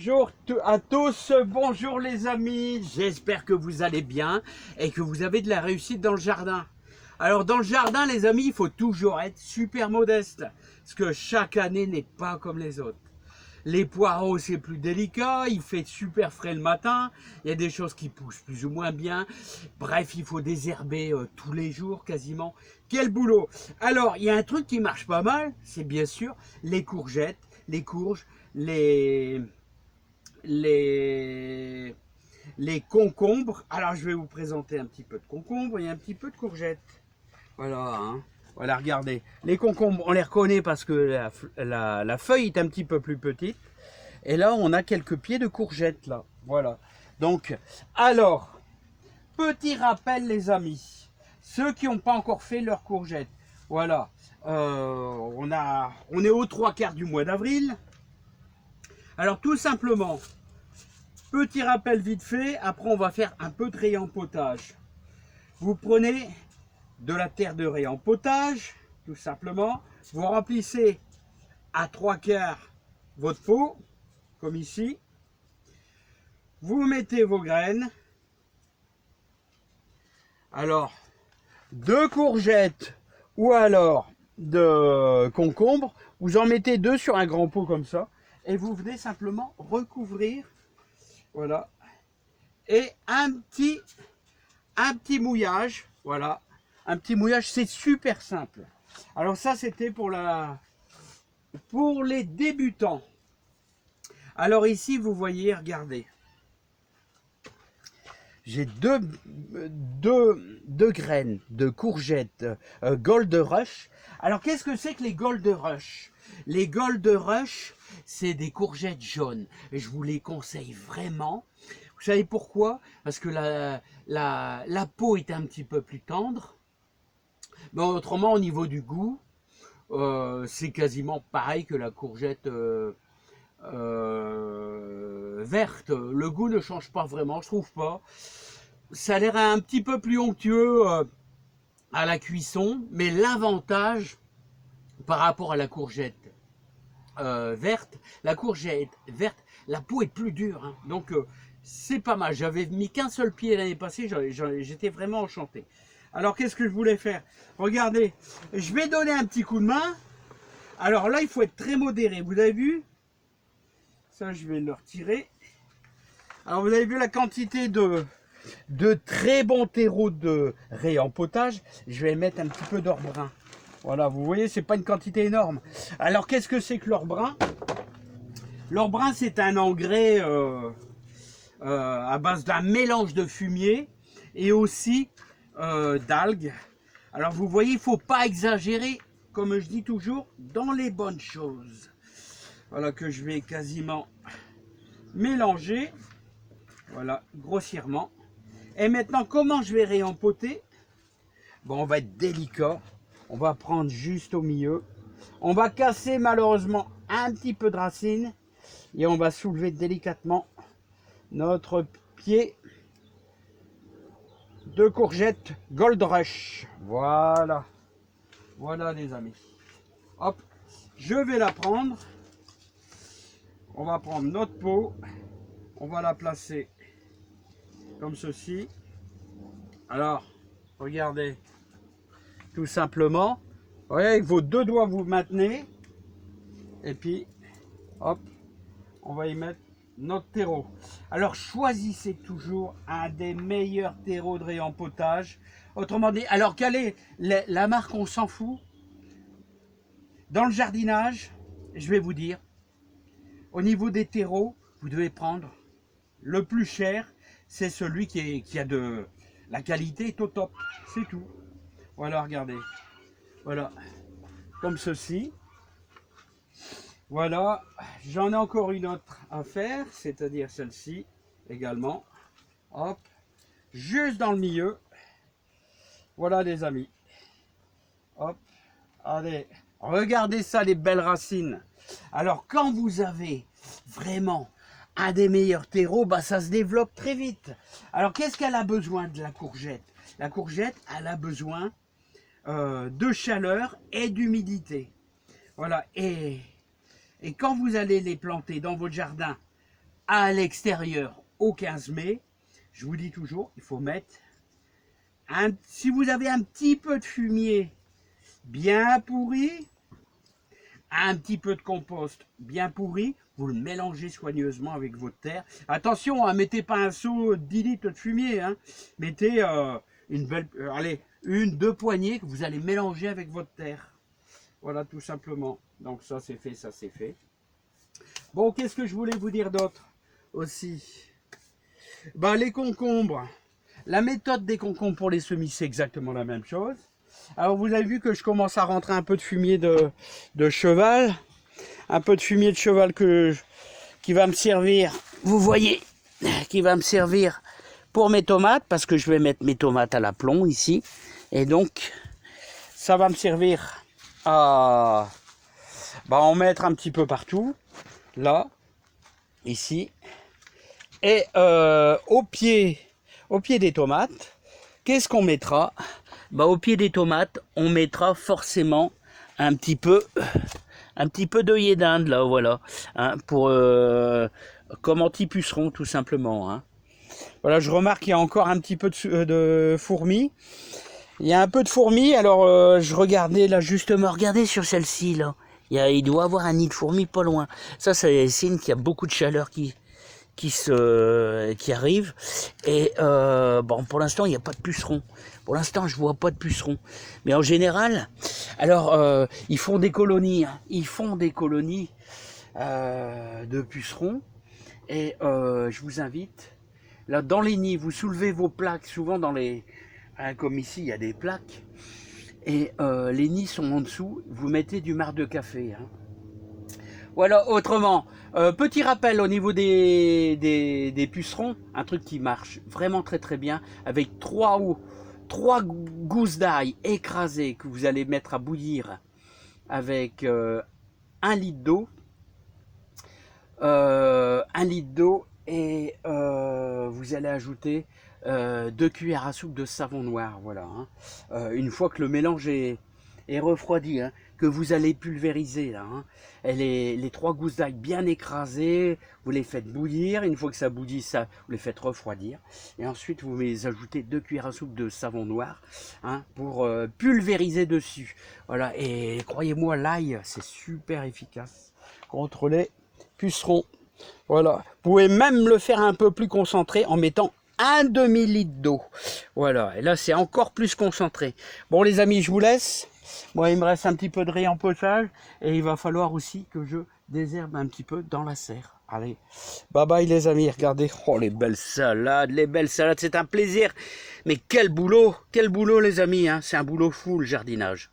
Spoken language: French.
Bonjour à tous, bonjour les amis, j'espère que vous allez bien et que vous avez de la réussite dans le jardin. Alors dans le jardin les amis, il faut toujours être super modeste, parce que chaque année n'est pas comme les autres. Les poireaux c'est plus délicat, il fait super frais le matin, il y a des choses qui poussent plus ou moins bien, bref il faut désherber tous les jours quasiment. Quel boulot! Alors il y a un truc qui marche pas mal, c'est bien sûr les courgettes, les courges, les, les concombres. Alors je vais vous présenter un petit peu de concombres et un petit peu de courgettes. Voilà, hein. Voilà, regardez. Les concombres, on les reconnaît parce que la feuille est un petit peu plus petite. Et là, on a quelques pieds de courgettes, là. Voilà. Donc, alors, petit rappel, les amis. Ceux qui n'ont pas encore fait leurs courgettes. Voilà. On est aux 3/4 du mois d'avril. Alors, tout simplement, petit rappel vite fait, après on va faire un peu de réempotage. Vous prenez de la terre de réempotage, tout simplement. Vous remplissez à 3/4 votre pot, comme ici. Vous mettez vos graines. Alors, de courgettes ou alors de concombres, vous en mettez 2 sur un grand pot comme ça. Et vous venez simplement recouvrir. Voilà. Et un petit mouillage, voilà, un petit mouillage, c'est super simple. Alors ça c'était pour les débutants. Alors ici vous voyez, regardez, j'ai deux graines de courgettes Gold Rush. Alors qu'est-ce que c'est que les Gold Rush? Les Gold Rush, c'est des courgettes jaunes. Et je vous les conseille vraiment. Vous savez pourquoi? Parce que la peau est un petit peu plus tendre. Mais autrement, au niveau du goût, c'est quasiment pareil que la courgette verte. Le goût ne change pas vraiment, je trouve pas. Ça a l'air un petit peu plus onctueux à la cuisson, mais l'avantage par rapport à la courgette verte, la courgette verte, la peau est plus dure, hein. Donc c'est pas mal. J'avais mis qu'un seul pied l'année passée, j'étais vraiment enchanté. Alors qu'est-ce que je voulais faire? Regardez, je vais donner un petit coup de main. Alors là, il faut être très modéré. Vous avez vu? Ça, je vais le retirer. Alors vous avez vu la quantité de très bons terreaux de réempotage. Je vais mettre un petit peu d'or brun. Voilà, vous voyez, c'est pas une quantité énorme. Alors qu'est-ce que c'est que l'or brun? L'or brun, c'est un engrais à base d'un mélange de fumier et aussi d'algues. Alors vous voyez, il ne faut pas exagérer, comme je dis toujours, dans les bonnes choses. Voilà que je vais quasiment mélanger. Voilà, grossièrement. Et maintenant, comment je vais réempoter? Bon, on va être délicat. On va prendre juste au milieu. On va casser malheureusement un petit peu de racine. Et on va soulever délicatement notre pied de courgette Gold Rush. Voilà. Voilà les amis. Hop. Je vais la prendre. On va prendre notre pot. On va la placer comme ceci. Alors, regardez. Tout simplement. Vous voyez, avec vos 2 doigts, vous maintenez. Et puis, hop, on va y mettre notre terreau. Alors, choisissez toujours un des meilleurs terreaux de réempotage. Autrement dit, alors quelle est la marque? On s'en fout. Dans le jardinage, je vais vous dire, au niveau des terreaux, vous devez prendre le plus cher. C'est celui qui a de la qualité est au top. C'est tout. Voilà, regardez. Voilà, comme ceci. Voilà, j'en ai encore une autre à faire, c'est-à-dire celle-ci également. Hop, juste dans le milieu. Voilà les amis. Hop, allez, regardez ça les belles racines. Alors quand vous avez vraiment un des meilleurs terreaux, bah, ça se développe très vite. Alors qu'est-ce qu'elle a besoin de la courgette? La courgette, elle a besoin de chaleur et d'humidité. Voilà, et quand vous allez les planter dans votre jardin, à l'extérieur au 15 mai. Je vous dis toujours, il faut mettre, si vous avez un petit peu de fumier bien pourri, un petit peu de compost bien pourri, vous le mélangez soigneusement avec votre terre. Attention, hein, mettez pas un seau de 10 litres de fumier, hein. Mettez une belle, allez, 2 poignées que vous allez mélanger avec votre terre. Voilà, tout simplement. Donc ça c'est fait, ça c'est fait. Bon, qu'est-ce que je voulais vous dire d'autre aussi? Ben, les concombres. La méthode des concombres pour les semis, c'est exactement la même chose. Alors vous avez vu que je commence à rentrer un peu de fumier de cheval. Un peu de fumier de cheval qui va me servir, vous voyez, qui va me servir pour mes tomates, parce que je vais mettre mes tomates à l'aplomb ici. Et donc, ça va me servir à en mettre un petit peu partout. Là, ici. Et au pied des tomates, qu'est-ce qu'on mettra? Au pied des tomates, on mettra forcément un petit peu d'œillet d'Inde, là, voilà, hein, pour comme anti-puceron, tout simplement. Hein. Voilà, je remarque qu'il y a encore un petit peu de fourmis. Il y a un peu de fourmis, alors je regardais là justement, regardez sur celle-ci là. Il doit y avoir un nid de fourmis pas loin. Ça, c'est signe qu'il y a beaucoup de chaleur qui arrive. Et bon, pour l'instant, il n'y a pas de pucerons. Pour l'instant, je vois pas de pucerons. Mais en général, alors, ils font des colonies. Hein. Ils font des colonies de pucerons. Et je vous invite, là, dans les nids, vous soulevez vos plaques. Souvent, dans les... Hein, comme ici, il y a des plaques. Et les nids sont en dessous. Vous mettez du marc de café. Hein. Voilà, autrement, petit rappel au niveau des pucerons, un truc qui marche vraiment très très bien, avec 3 gousses d'ail écrasées que vous allez mettre à bouillir avec 1 litre d'eau, 1 litre d'eau, et vous allez ajouter 2 cuillères à soupe de savon noir, voilà. Hein. Une fois que le mélange est refroidi, hein, que vous allez pulvériser là, hein. Et les 3 gousses d'ail bien écrasées, vous les faites bouillir. Une fois que ça bouillit, vous les faites refroidir. Et ensuite, vous les ajoutez 2 cuillères à soupe de savon noir, hein, pour pulvériser dessus. Voilà, et croyez-moi, l'ail, c'est super efficace contre les pucerons. Voilà, vous pouvez même le faire un peu plus concentré en mettant un demi-litre d'eau. Voilà, et là, c'est encore plus concentré. Bon, les amis, je vous laisse. Moi, il me reste un petit peu de riz en potage et il va falloir aussi que je désherbe un petit peu dans la serre. Allez, bye bye les amis, regardez. Oh, les belles salades, c'est un plaisir. Mais quel boulot les amis, hein. C'est un boulot fou le jardinage.